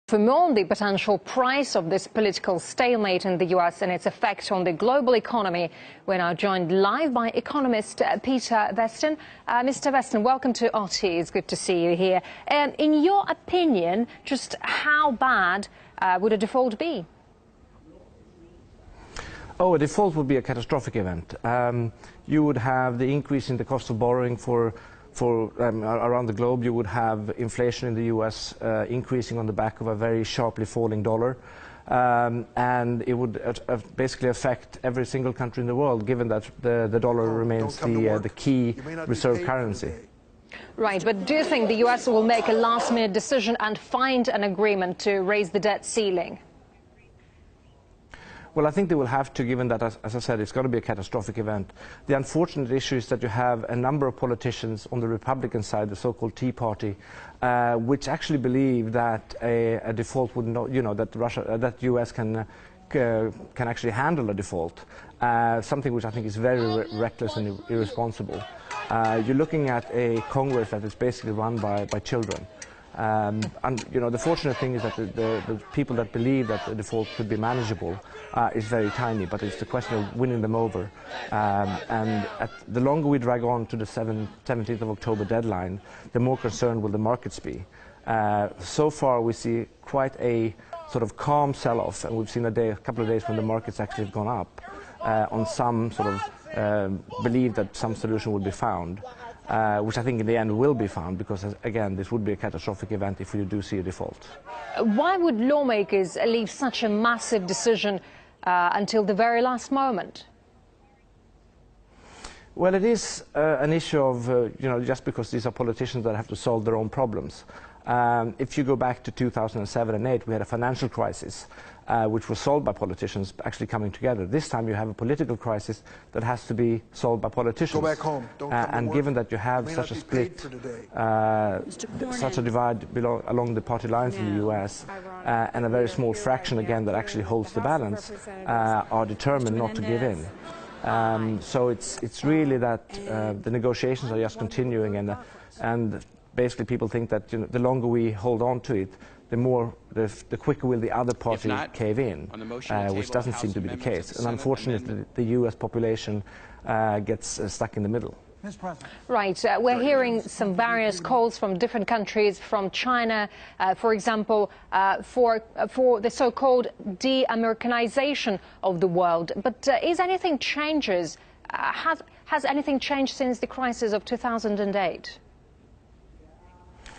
For more on the potential price of this political stalemate in the US and its effect on the global economy, we're now joined live by economist Peter Weston. Mr. Weston, welcome to RT. It's good to see you here. In your opinion, just how bad would a default be? Oh, a default would be a catastrophic event. You would have the increase in the cost of borrowing for around the globe. You would have inflation in the US increasing on the back of a very sharply falling dollar. And it would basically affect every single country in the world, given that the dollar remains the key reserve currency. Right, but do you think the US will make a last-minute decision and find an agreement to raise the debt ceiling? Well, I think they will have to, given that, as I said, it's going to be a catastrophic event. The unfortunate issue is that you have a number of politicians on the Republican side, the so-called Tea Party, which actually believe that a default would not, that US can actually handle a default, something which I think is very reckless and irresponsible. You're looking at a Congress that is basically run by children. And the fortunate thing is that the people that believe that the default could be manageable is very tiny, but it's the question of winning them over. And the longer we drag on to the 17th of October deadline, the more concerned will the markets be. So far we see quite a sort of calm sell-off, and we've seen a couple of days when the markets actually have gone up on some sort of belief that some solution will be found. Which I think in the end will be found, because, again, this would be a catastrophic event if we do see a default. Why would lawmakers leave such a massive decision until the very last moment? Well, it is an issue of, just because these are politicians that have to solve their own problems. If you go back to 2007 and 2008, we had a financial crisis, which was solved by politicians actually coming together. This time you have a political crisis that has to be solved by politicians. Go back home. Don't come and to given work. that you have such a split, such a divide along the party lines in the US, and a very small fraction again that actually holds the balance, are determined not to give in. So it's really that the negotiations are just continuing, and basically people think that the longer we hold on to it, the quicker will the other party cave in, which doesn't seem to be the case. And unfortunately, the US population gets stuck in the middle. Right. We're hearing some various calls from different countries, from China, for example, for the so-called de-Americanization of the world. But is anything changes? Has anything changed since the crisis of 2008?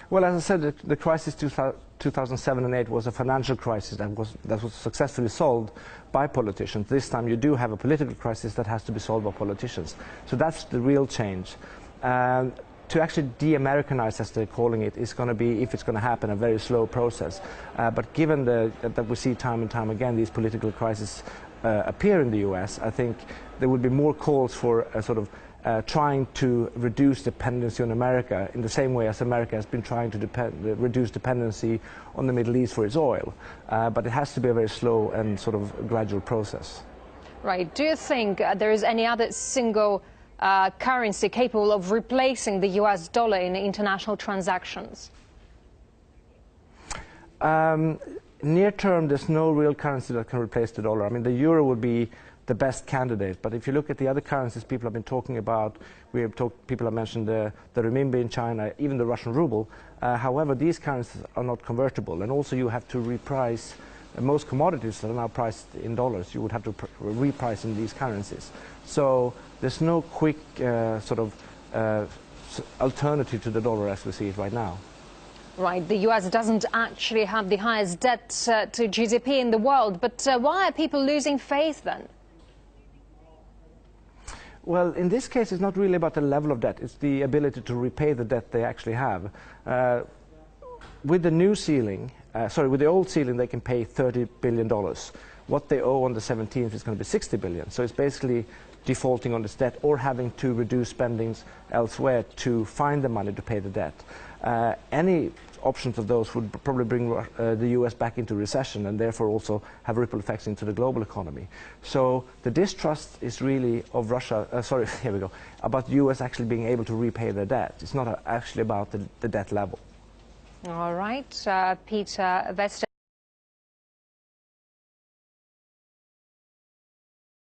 Well, as I said, the crisis 2007 and 2008 was a financial crisis that was successfully solved by politicians. This time you do have a political crisis that has to be solved by politicians. So that's the real change. To actually de-Americanize, as they're calling it, is going to be, if it's going to happen, a very slow process. But given that we see time and time again these political crises appear in the US, I think there would be more calls for a sort of trying to reduce dependency on America in the same way as America has been trying to reduce dependency on the Middle East for its oil. But it has to be a very slow and sort of gradual process. Right. Do you think there is any other single currency capable of replacing the US dollar in international transactions? Near term, there's no real currency that can replace the dollar. I mean, the euro would be the best candidate, but if you look at the other currencies people have been talking about, people have mentioned the renminbi in China, even the Russian ruble. However, these currencies are not convertible, and also you have to reprice most commodities that are now priced in dollars. You would have to reprice in these currencies. So there's no quick sort of alternative to the dollar as we see it right now. Right, the US doesn't actually have the highest debt to GDP in the world, but why are people losing faith then? Well, in this case, it's not really about the level of debt. It's the ability to repay the debt they actually have. With the new ceiling, with the old ceiling, they can pay $30 billion. What they owe on the 17th is going to be $60 billion. So it's basically defaulting on this debt or having to reduce spendings elsewhere to find the money to pay the debt. Any options of those would probably bring the US back into recession, and therefore also have ripple effects into the global economy. So the distrust is really of Russia, about the US actually being able to repay their debt. It's not actually about the debt level. All right, Peter Weston.